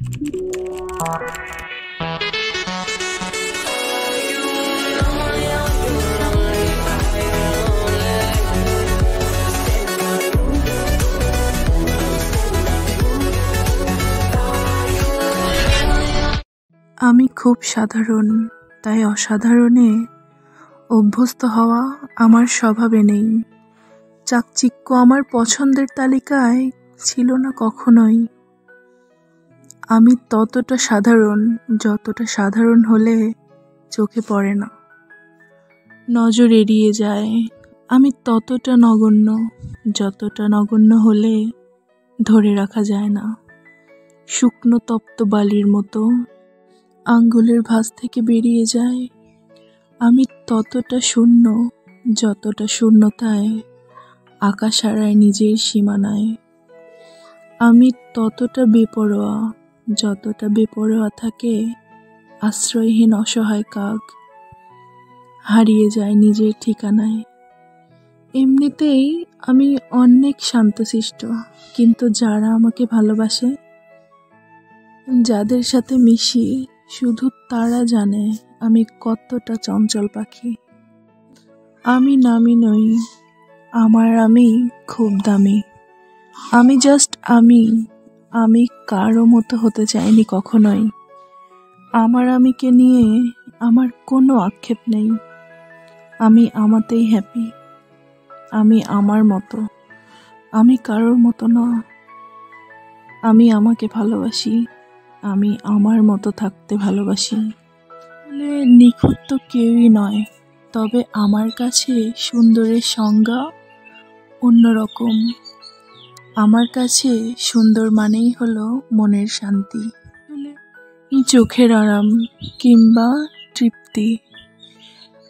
আমি খুব সাধারণ, তাই অসাধারণে অভ্যস্ত হওয়া আমার স্বভাবে নেই। চাকচিক্য আমার পছন্দের তালিকায় ছিল না কখনোই। আমি ততটা সাধারণ যতটা সাধারণ হলে চোখে পড়ে না, নজর এড়িয়ে যায়। আমি ততটা নগণ্য যতটা নগণ্য হলে ধরে রাখা যায় না। শুকনো তপ্ত বালির মতো আঙ্গুলের ভাঁজ থেকে বেরিয়ে যায়। আমি ততটা শূন্য যতটা শূন্যতায় আকাশ হারায় নিজের সীমানায়। আমি ততটা বেপরোয়া যতটা বেপরোয়া থাকে আশ্রয়হীন অসহায় কাক, হারিয়ে যায় নিজের ঠিকানায়। এমনিতেই আমি অনেক শান্তশিষ্ট, কিন্তু যারা আমাকে ভালোবাসে, যাদের সাথে মিশি, শুধু তারা জানে আমি কতটা চঞ্চল পাখি। আমি নামি নই, আমি খুব দামি। আমি জাস্ট আমি কারো মতো হতে চাইনি কখনোই। আমিকে নিয়ে আমার কোনো আক্ষেপ নেই। আমি আমাতেই হ্যাপি। আমি আমার মতো, আমি কারোর মতো না। আমি আমাকে ভালোবাসি, আমি আমার মতো থাকতে ভালোবাসি। বলে নিখুঁত তো কেউই নয়, তবে আমার কাছে সুন্দরের সংজ্ঞা অন্যরকম। আমার কাছে সুন্দর মানেই হলো মনের শান্তি, চোখের আরাম কিংবা তৃপ্তি।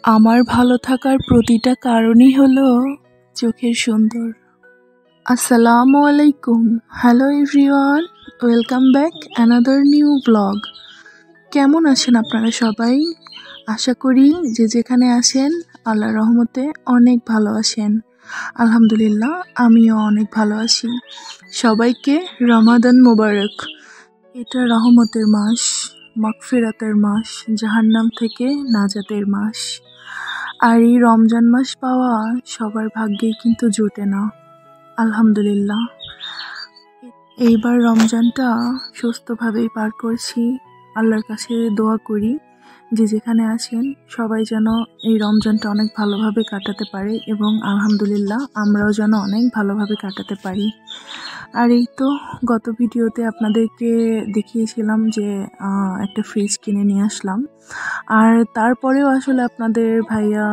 আমার ভালো থাকার প্রতিটা কারণই হলো চোখের সুন্দর। আসসালামু আলাইকুম, hello everyone, welcome back another new blog. কেমন আছেন আপনারা সবাই? আশা করি যে যেখানে আছেন আল্লাহর রহমতে অনেক ভালো আছেন। আলহামদুলিল্লাহ, আমিও অনেক ভালো আছি। সবাইকে রমাদান মোবারক। এটা রহমতের মাস, মাগফিরাতের মাস, জাহান্নাম থেকে নাজাতের মাস। আর এই রমজান মাস পাওয়া সবার ভাগ্যেই কিন্তু জোটে না। আলহামদুলিল্লাহ, এইবার রমজানটা সুস্থভাবেই পার করছি। আল্লাহর কাছে দোয়া করি যে যেখানে আছেন সবাই যেন এই রমজানটা অনেক ভালোভাবে কাটাতে পারে, এবং আলহামদুলিল্লাহ আমরাও যেন অনেক ভালোভাবে কাটাতে পারি। আর এই তো গত ভিডিওতে আপনাদেরকে দেখিয়েছিলাম যে একটা ফ্রিজ কিনে নিয়ে আসলাম। আর তারপরেও আসলে আপনাদের ভাইয়া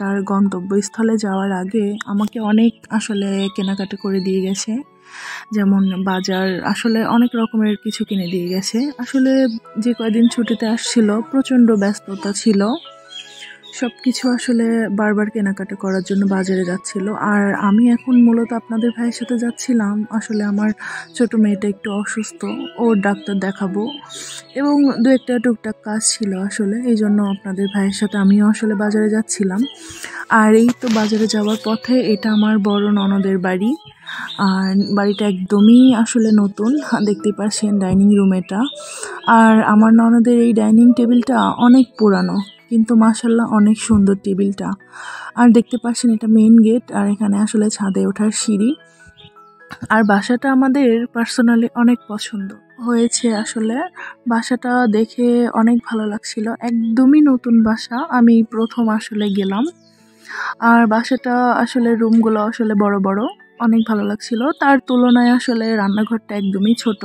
তার গন্তব্যস্থলে যাওয়ার আগে আমাকে অনেক আসলে কেনাকাটা করে দিয়ে গেছে। যেমন বাজার, আসলে অনেক রকমের কিছু কিনে দিয়ে গেছে। আসলে যে কয়দিন ছুটিতে আসছিল প্রচণ্ড ব্যস্ততা ছিল, সব কিছু আসলে বারবার কেনাকাটা করার জন্য বাজারে যাচ্ছিল। আর আমি এখন মূলত আপনাদের ভাইয়ের সাথে যাচ্ছিলাম। আসলে আমার ছোট মেয়েটা একটু অসুস্থ, ওর ডাক্তার দেখাবো, এবং দু একটা টুকটাক কাজ ছিল আসলে, এই জন্য আপনাদের ভাইয়ের সাথে আমিও আসলে বাজারে যাচ্ছিলাম। আর এই তো বাজারে যাওয়ার পথে এটা আমার বড় ননদের বাড়ি। আর বাড়িটা একদমই আসলে নতুন, দেখতেই পাচ্ছেন ডাইনিং রুম এটা। আর আমার ননদের এই ডাইনিং টেবিলটা অনেক পুরানো, কিন্তু মাশাআল্লাহ অনেক সুন্দর টেবিলটা। আর দেখতে পাচ্ছেন এটা মেইন গেট, আর এখানে আসলে ছাদে ওঠার সিঁড়ি। আর বাসাটা আমাদের পার্সোনালি অনেক পছন্দ হয়েছে। আসলে বাসাটা দেখে অনেক ভালো লাগছিল, একদমই নতুন বাসা। আমি প্রথম আসলে গেলাম, আর বাসাটা আসলে রুমগুলো আসলে বড় বড়, অনেক ভালো লাগছিল। তার তুলনায় আসলে রান্নাঘরটা একদমই ছোট,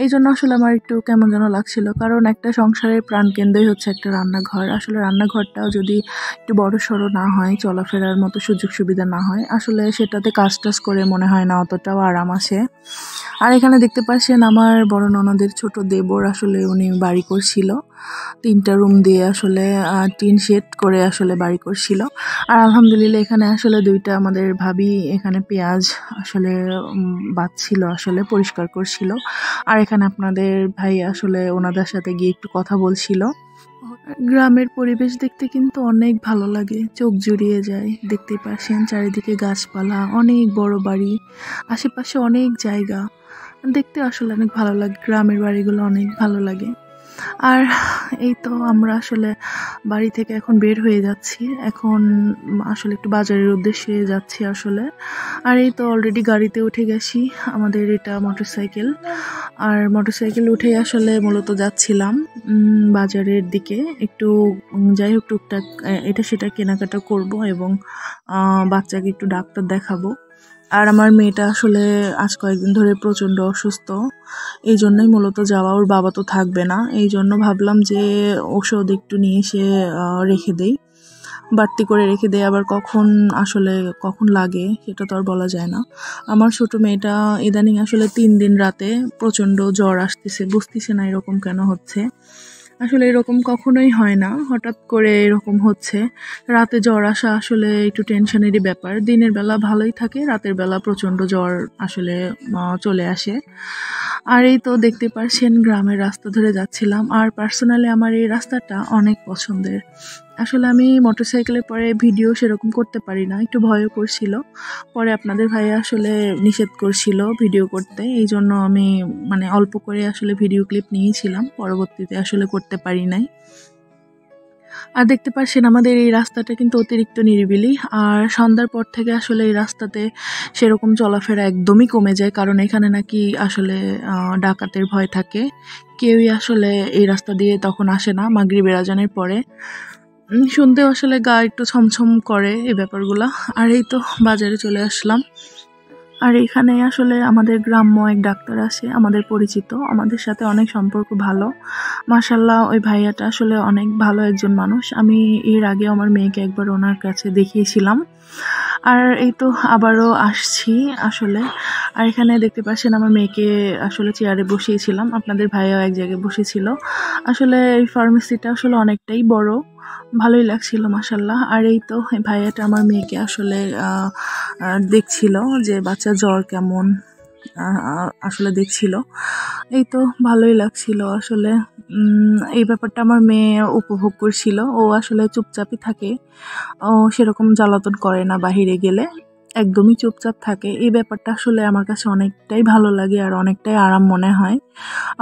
এই জন্য আসলে আমার একটু কেমন যেন লাগছিল। কারণ একটা সংসারের প্রাণকেন্দ্রই হচ্ছে একটা রান্নাঘর। আসলে রান্নাঘরটাও যদি একটু বড় সড়ো না হয়, চলাফেরার মতো সুযোগ সুবিধা না হয়, আসলে সেটাতে কাজ টাজ করে মনে হয় না অতটাও আরাম আসে। আর এখানে দেখতে পাচ্ছেন আমার বড় ননদের ছোট দেবর, আসলে উনি বাড়ি করছিল, 3টা রুম দিয়ে আসলে টিন শেড করে আসলে বাড়ি করছিল। আর আলহামদুলিল্লাহ এখানে আসলে 2টা আমাদের ভাবি এখানে পেঁয়াজ আসলে বাছছিল, আসলে পরিষ্কার করছিল। আর এখানে আপনাদের ভাই আসলে ওনাদের সাথে গিয়ে একটু কথা বলছিল। গ্রামের পরিবেশ দেখতে কিন্তু অনেক ভালো লাগে, চোখ জুড়িয়ে যায়। দেখতেই পাচ্ছেন চারিদিকে গাছপালা, অনেক বড় বাড়ি, আশেপাশে অনেক জায়গা। দেখতে আসলে অনেক ভালো লাগে, গ্রামের বাড়িগুলো অনেক ভালো লাগে। আর এই তো আমরা আসলে বাড়ি থেকে এখন বের হয়ে যাচ্ছি, এখন আসলে একটু বাজারের উদ্দেশ্যে যাচ্ছি আসলে। আর এই তো অলরেডি গাড়িতে উঠে গেছি, আমাদের এটা মোটরসাইকেল। আর মোটরসাইকেল উঠে আসলে মূলত যাচ্ছিলাম বাজারের দিকে, একটু যাই হোক টুকটাক এটা সেটা কেনাকাটা করব এবং বাচ্চাকে একটু ডাক্তার দেখাবো। আর আমার মেয়েটা আসলে আজ কয়েকদিন ধরে প্রচণ্ড অসুস্থ, এই জন্যই মূলত যাওয়া। ওর বাবা তো থাকবে না, এই জন্য ভাবলাম যে ওষুধ একটু নিয়ে এসে রেখে দেই, বাড়তি করে রেখে দেই। আবার কখন লাগে সেটা তো আর বলা যায় না। আমার ছোট মেয়েটা ইদানিং আসলে 3 দিন রাতে প্রচণ্ড জ্বর আসতেছে, বুঝতেছে না এরকম কেন হচ্ছে। আসলে এরকম কখনোই হয় না, হঠাৎ করে এরকম হচ্ছে। রাতে জ্বর আসা আসলে একটু টেনশনেরই ব্যাপার। দিনের বেলা ভালোই থাকে, রাতের বেলা প্রচণ্ড জ্বর আসলে চলে আসে। আর এই তো দেখতে পারছেন গ্রামের রাস্তা ধরে যাচ্ছিলাম। আর পার্সোনালি আমার এই রাস্তাটা অনেক পছন্দের। আসলে আমি মোটরসাইকেলে পরে ভিডিও সেরকম করতে পারি না, একটু ভয়ও করছিল। পরে আপনাদের ভাইয়া আসলে নিষেধ করছিল ভিডিও করতে, এই জন্য আমি অল্প করে আসলে ভিডিও ক্লিপ নিয়েছিলাম, পরবর্তীতে আসলে করতে পারি নাই। আর দেখতে পাচ্ছেন আমাদের এই রাস্তাটা কিন্তু অতিরিক্ত নিরিবিলি। আর সন্ধ্যার পর থেকে আসলে এই রাস্তাতে সেরকম চলাফেরা একদমই কমে যায়, কারণ এখানে নাকি আসলে ডাকাতের ভয় থাকে। কেউই আসলে এই রাস্তা দিয়ে তখন আসে না মাগরিবের আজানের পরে। শুনতেও আসলে গা একটু ছমছম করে এই ব্যাপারগুলো। আর এই তো বাজারে চলে আসলাম। আর এখানে আসলে আমাদের গ্রাম্য এক ডাক্তার আছে, আমাদের পরিচিত, আমাদের সাথে অনেক সম্পর্ক ভালো। মাশাআল্লাহ, ওই ভাইয়াটা আসলে অনেক ভালো একজন মানুষ। আমি এর আগে আমার মেয়েকে একবার ওনার কাছে দেখিয়েছিলাম, আর এই তো আবারও আসছি আসলে। আর এখানে দেখতে পাচ্ছেন আমার মেয়েকে আসলে চেয়ারে বসিয়েছিলাম, আপনাদের ভাইয়াও এক জায়গায় বসেছিল। আসলে এই ফার্মেসিটা আসলে অনেকটাই বড়, ভালোই লাগছিল মাশাআল্লাহ। আর এই তো ভাইয়াটা আমার মেয়েকে আসলে দেখছিল যে বাচ্চা জ্বর কেমন, আসলে দেখছিল। এই তো ভালোই লাগছিল আসলে। এই ব্যাপারটা আমার মেয়ে উপভোগ করছিল। ও আসলে চুপচাপই থাকে, ও সেরকম জ্বালাতন করে না, বাহিরে গেলে একদমই চুপচাপ থাকে। এই ব্যাপারটা আসলে আমার কাছে অনেকটাই ভালো লাগে আর অনেকটাই আরাম মনে হয়।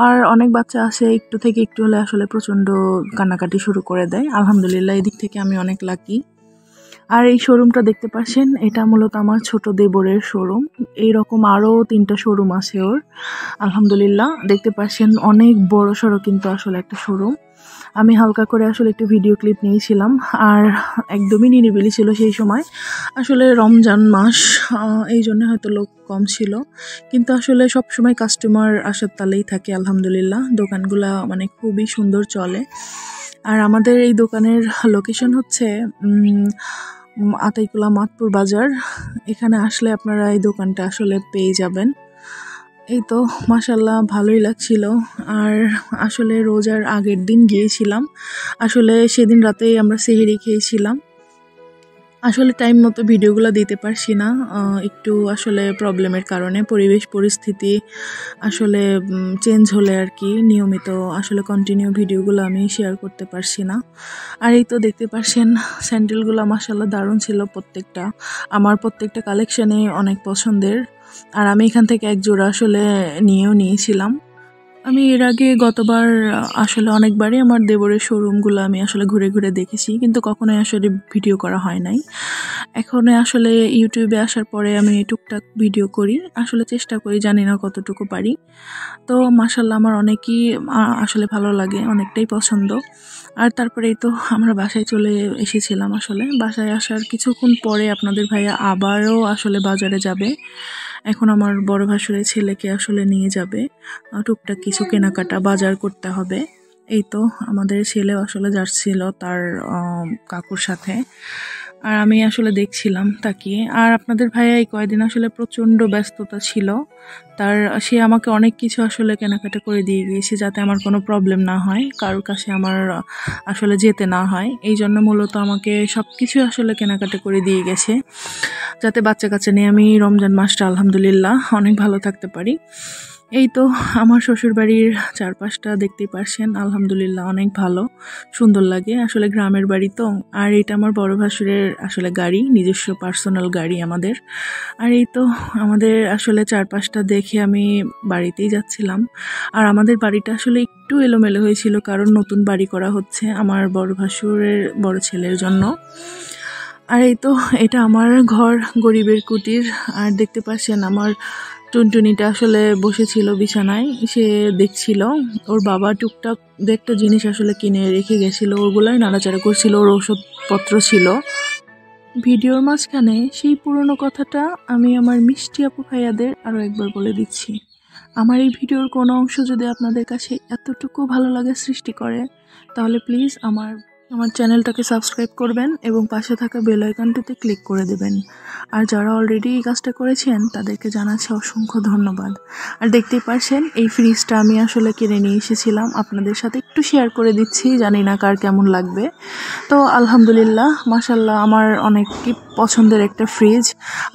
আর অনেক বাচ্চা আছে একটু থেকে একটু হলে আসলে প্রচণ্ড কান্নাকাটি শুরু করে দেয়। আলহামদুলিল্লাহ, এদিক থেকে আমি অনেক লাকি। আর এই শোরুমটা দেখতে পাচ্ছেন, এটা মূলত আমার ছোট দেবরের শোরুম। এইরকম আরও 3টা শোরুম আছে ওর। আলহামদুলিল্লাহ, দেখতে পাচ্ছেন অনেক বড় সড়ো কিন্তু আসলে একটা শোরুম। আমি হালকা করে আসলে একটু ভিডিও ক্লিপ নিয়েছিলাম। আর একদমই নিরিবিলি ছিল সেই সময়, আসলে রমজান মাস, এই জন্য হয়তো লোক কম ছিল। কিন্তু আসলে সব সময় কাস্টমার আসার তালেই থাকে আলহামদুলিল্লাহ। দোকানগুলা খুবই সুন্দর চলে। আর আমাদের এই দোকানের লোকেশন হচ্ছে আতাইকুলা মাতপুর বাজার। এখানে আসলে আপনারা এই দোকানটা আসলে পেয়ে যাবেন। এই তো মাশাআল্লাহ, ভালোই লাগছিল। আর আসলে রোজার আগের দিন গিয়েছিলাম, আসলে সেদিন রাতেই আমরা সেহরি খেয়েছিলাম। আসলে টাইম মতো ভিডিওগুলো দিতে পারছি না, একটু আসলে প্রবলেমের কারণে, পরিবেশ পরিস্থিতি আসলে চেঞ্জ হলে আর কি নিয়মিত আসলে কন্টিনিউ ভিডিওগুলো আমি শেয়ার করতে পারছি না। আর এই তো দেখতে পাচ্ছেন স্যান্ডেলগুলো মাশাআল্লাহ দারুণ ছিল প্রত্যেকটা, আমার প্রত্যেকটা কালেকশানে অনেক পছন্দের। আর আমি এখান থেকে এক জোড়া আসলে নিয়েছিলাম। আমি এর আগে গতবার আসলে অনেকবারই আমার দেবরের শোরুমগুলো আমি আসলে ঘুরে ঘুরে দেখেছি, কিন্তু কখনোই আসলে ভিডিও করা হয় নাই। এখন আসলে ইউটিউবে আসার পরে আমি টুকটাক ভিডিও করি, আসলে চেষ্টা করি, জানি না কতটুকু পারি। তো মাশাআল্লাহ, আমার অনেকই আসলে ভালো লাগে, অনেকটাই পছন্দ। আর তারপরেই তো আমরা বাসায় চলে এসেছিলাম। আসলে বাসায় আসার কিছুক্ষণ পরে আপনাদের ভাইয়া আবারও আসলে বাজারে যাবে। এখন আমার বড় ভাসুরের ছেলেকে আসলে নিয়ে যাবে, টুকটাক কিছু কেনাকাটা বাজার করতে হবে। এই তো আমাদের ছেলেও আসলে যাচ্ছিল তার কাকুর সাথে। আর আমি আসলে দেখছিলাম তাকিয়ে। আর আপনাদের ভাইয়া এই কয়েকদিন আসলে প্রচণ্ড ব্যস্ততা ছিল তার, সে আমাকে অনেক কিছু আসলে কেনাকাটা করে দিয়ে গিয়েছে, যাতে আমার কোনো প্রবলেম না হয়, কারোর কাছে আমার আসলে যেতে না হয়। এই জন্য মূলত আমাকে সব কিছু আসলে কেনাকাটা করে দিয়ে গেছে, যাতে বাচ্চা কাচ্চা নিয়ে আমি রমজান মাসটা আলহামদুলিল্লাহ অনেক ভালো থাকতে পারি। এই তো আমার শ্বশুরবাড়ির চারপাশটা দেখতেই পারছেন, আলহামদুলিল্লাহ অনেক ভালো, সুন্দর লাগে। আসলে গ্রামের বাড়ি তো। আর এটা আমার বড় ভাসুরের আসলে গাড়ি, নিজস্ব পার্সোনাল গাড়ি আমাদের। আর এই তো আমাদের আসলে চারপাশটা দেখে আমি বাড়িতেই যাচ্ছিলাম। আর আমাদের বাড়িটা আসলে একটু এলোমেলো হয়েছিল, কারণ নতুন বাড়ি করা হচ্ছে আমার বড় ভাসুরের বড় ছেলের জন্য। আর এই তো এটা আমার ঘর, গরিবের কুটির। আর দেখতে পাচ্ছেন আমার টুনটুনিটা আসলে বসেছিল বিছানায়, সে দেখছিল ওর বাবা টুকটাক দু একটা জিনিস আসলে কিনে রেখে গেছিল, ওগুলাই নাড়াচাড়া করছিল, ওর ওষুধপত্র ছিল। ভিডিওর মাঝখানে সেই পুরনো কথাটা আমি আমার মিষ্টি আপু ভাইয়াদের আরও একবার বলে দিচ্ছি। আমার এই ভিডিওর কোনো অংশ যদি আপনাদের কাছে এতটুকু ভালো লাগা সৃষ্টি করে, তাহলে প্লিজ আমার চ্যানেলটাকে সাবস্ক্রাইব করবেন এবং পাশে থাকা বেল আইকনটিতে ক্লিক করে দেবেন। আর যারা অলরেডি এই কাজটা করেছেন তাদেরকে জানাচ্ছি অসংখ্য ধন্যবাদ। আর দেখতেই পারছেন এই ফ্রিজটা আমি আসলে কিনে নিয়ে এসেছিলাম, আপনাদের সাথে একটু শেয়ার করে দিচ্ছি, জানি না কার কেমন লাগবে। তো আলহামদুলিল্লাহ মাশাল্লাহ আমার অনেকই পছন্দের একটা ফ্রিজ।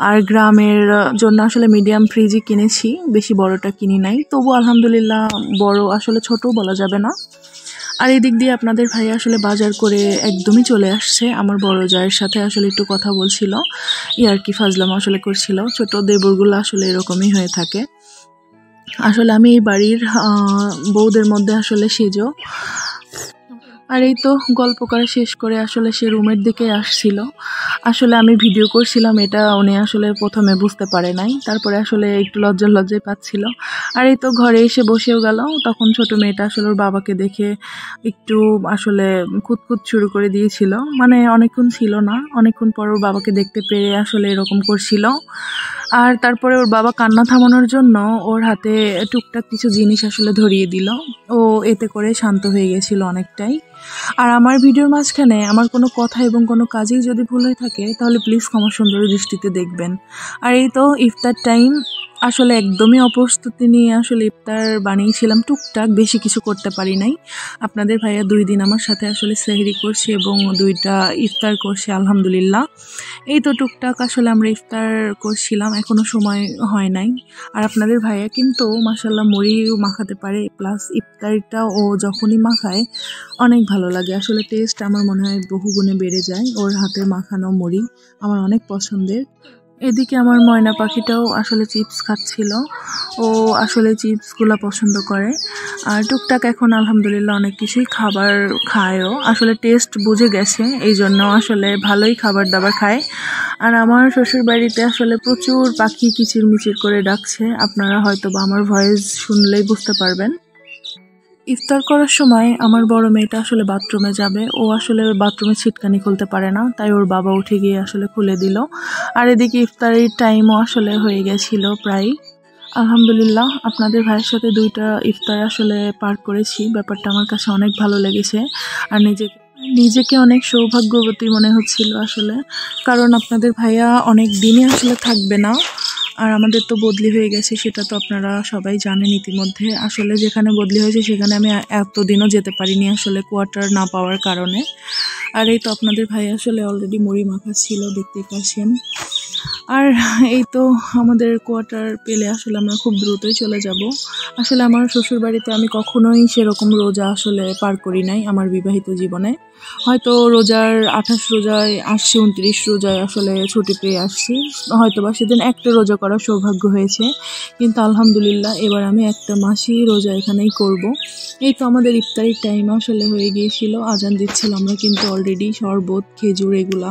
আর গ্রামের জন্য আসলে মিডিয়াম ফ্রিজই কিনেছি, বেশি বড়টা কিনি নাই। তবু আলহামদুলিল্লাহ বড় আসলে ছোটও বলা যাবে না। আর এই দিক দিয়ে আপনাদের ভাই আসলে বাজার করে একদমই চলে আসছে। আমার বড় জায়ের সাথে আসলে একটু কথা বলছিল, ইয়ার্কি ফাজলাম আসলে করছিল। ছোট দেবরগুলো আসলে এরকমই হয়ে থাকে। আসলে আমি এই বাড়ির বউদের মধ্যে আসলে সেজো। আর এই তো গল্প করা শেষ করে আসলে সে রুমের দিকে আসছিল। আসলে আমি ভিডিও করছিলাম, এটা উনি আসলে প্রথমে বুঝতে পারে নাই, তারপরে আসলে একটু লজ্জায় পাচ্ছিল। আর এই তো ঘরে এসে বসেও গেল। তখন ছোট মেয়েটা আসলে ওর বাবাকে দেখে একটু আসলে খুঁতখুত শুরু করে দিয়েছিল, মানে অনেকক্ষণ ছিল না, অনেকক্ষণ পর ওর বাবাকে দেখতে পেরে আসলে এরকম করছিল। আর তারপরে ওর বাবা কান্না থামানোর জন্য ওর হাতে টুকটাক কিছু জিনিস আসলে ধরিয়ে দিল, ও এতে করে শান্ত হয়ে গেছিল অনেকটাই। আর আমার ভিডিওর মাঝখানে আমার কোনো কথা এবং কোনো কাজেই যদি ভুল হয়ে থাকে তাহলে প্লিজ ক্ষমা সুন্দর দৃষ্টিতে দেখবেন। আর এই তো ইফতার টাইম, আসলে একদমই অপ্রস্তুতি নিয়ে আসলে ইফতার বানিয়েছিলাম টুকটাক, বেশি কিছু করতে পারি নাই। আপনাদের ভাইয়া 2 দিন আমার সাথে আসলে সেহরি করছে এবং 2টা ইফতার করছে আলহামদুলিল্লাহ। এই তো টুকটাক আসলে আমরা ইফতার করছিলাম, এখনও সময় হয় নাই। আর আপনাদের ভাইয়া কিন্তু মাশাল্লাহ মুড়িও মাখাতে পারে, প্লাস ইফতারিটা ও যখনই মাখায় অনেক ভালো লাগে। আসলে টেস্ট আমার মনে হয় বহুগুণে বেড়ে যায়, ওর হাতের মাখানো মুড়ি আমার অনেক পছন্দের। এদিকে আমার ময়না পাখিটাও আসলে চিপস খাচ্ছিল, ও আসলে চিপসগুলো পছন্দ করে। আর টুকটাক এখন আলহামদুলিল্লাহ অনেক কিছুই খাবার খায়ও, আসলে টেস্ট বুঝে গেছে, এই জন্য আসলে ভালোই খাবার দাবার খায়। আর আমার শ্বশুর বাড়িতে আসলে প্রচুর পাখি কিচিরমিচির করে ডাকছে, আপনারা হয়তো বা আমার ভয়েস শুনলেই বুঝতে পারবেন। ইফতার করার সময় আমার বড় মেয়েটা আসলে বাথরুমে যাবে, ও আসলে বাথরুমে ছিটকানি খুলতে পারে না, তাই ওর বাবা উঠে গিয়ে আসলে খুলে দিল। আর এদিকে ইফতারের টাইমও আসলে হয়ে গেছিল প্রায়। আলহামদুলিল্লাহ আপনাদের ভাইয়ের সাথে 2টা ইফতার আসলে পার করেছি, ব্যাপারটা আমার কাছে অনেক ভালো লেগেছে। আর নিজেকে অনেক সৌভাগ্যবতী মনে হচ্ছিল আসলে, কারণ আপনাদের ভাইয়া অনেক দিনই আসলে থাকবে না। আর আমাদের তো বদলি হয়ে গেছে, সেটা তো আপনারা সবাই জানেন ইতিমধ্যে। আসলে যেখানে বদলি হয়েছে সেখানে আমি এতদিনও যেতে পারিনি আসলে কোয়ার্টার না পাওয়ার কারণে। আর এই তো আপনাদের ভাই আসলে অলরেডি মুড়ি মাখা ছিল, দেখতে পাচ্ছেন। আর এই তো আমাদের কোয়ার্টার পেলে আসলে আমরা খুব দ্রুতই চলে যাব। আসলে আমার শ্বশুর বাড়িতে আমি কখনোই সেরকম রোজা আসলে পার করি নাই আমার বিবাহিত জীবনে। হয়তো রোজার 28 রোজায় আসছি, 29 রোজায় আসলে ছুটি পেয়ে আসছি, হয়তো বা সেদিন একটা রোজা করার সৌভাগ্য হয়েছে। কিন্তু আলহামদুলিল্লাহ এবার আমি একটা মাসই রোজা এখানেই করব। এই তো আমাদের ইফতারির টাইম আসলে হয়ে গিয়েছিল, আজান দিচ্ছিল, আমরা কিন্তু অলরেডি শরবত খেজুর এগুলা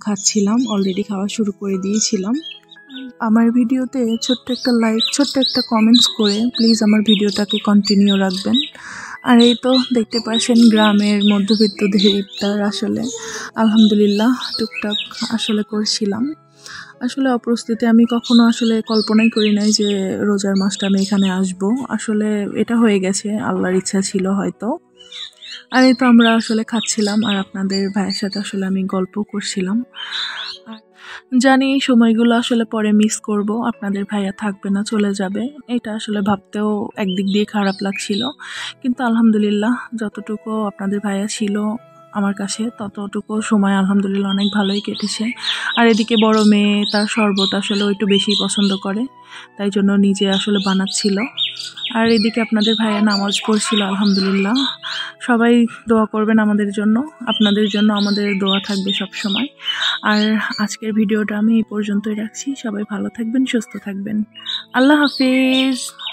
খাচ্ছিলাম, অলরেডি খাওয়া শুরু করে দিয়েছিলাম। আমার ভিডিওতে ছোট্ট একটা লাইক, ছোট্ট একটা কমেন্টস করে প্লিজ আমার ভিডিওটাকে কন্টিনিউ রাখবেন। আর এই তো দেখতে পাচ্ছেন গ্রামের মধ্যবিত্তদের ইফতার আসলে আলহামদুলিল্লাহ টুকটাক আসলে করছিলাম। আসলে অপ্রস্তুতি আমি কখনো আসলে কল্পনাই করি নাই যে রোজার মাসটা আমি এখানে আসবো, আসলে এটা হয়ে গেছে, আল্লাহর ইচ্ছা ছিল হয়তো। আর এই তো আমরা আসলে খাচ্ছিলাম আর আপনাদের ভাইয়ের সাথে আসলে আমি গল্প করছিলাম। আর জানি এই সময়গুলো আসলে পরে মিস করব, আপনাদের ভাইয়া থাকবে না, চলে যাবে, এটা আসলে ভাবতেও একদিক দিয়ে খারাপ লাগছিল। কিন্তু আলহামদুলিল্লাহ যতটুকু আপনাদের ভাইয়া ছিল আমার কাছে ততটুকু সময় আলহামদুলিল্লাহ অনেক ভালোই কেটেছে। আর এদিকে বড় মেয়ে তার শরবত আসলে একটু বেশি পছন্দ করে, তাই জন্য নিজে আসলে বানাচ্ছিল। আর এদিকে আপনাদের ভাইয়া নামাজ পড়ছিল। আলহামদুলিল্লাহ, সবাই দোয়া করবেন আমাদের জন্য, আপনাদের জন্য আমাদের দোয়া থাকবে সব সময়। আর আজকের ভিডিওটা আমি এই পর্যন্তই রাখছি। সবাই ভালো থাকবেন, সুস্থ থাকবেন। আল্লাহ হাফেজ।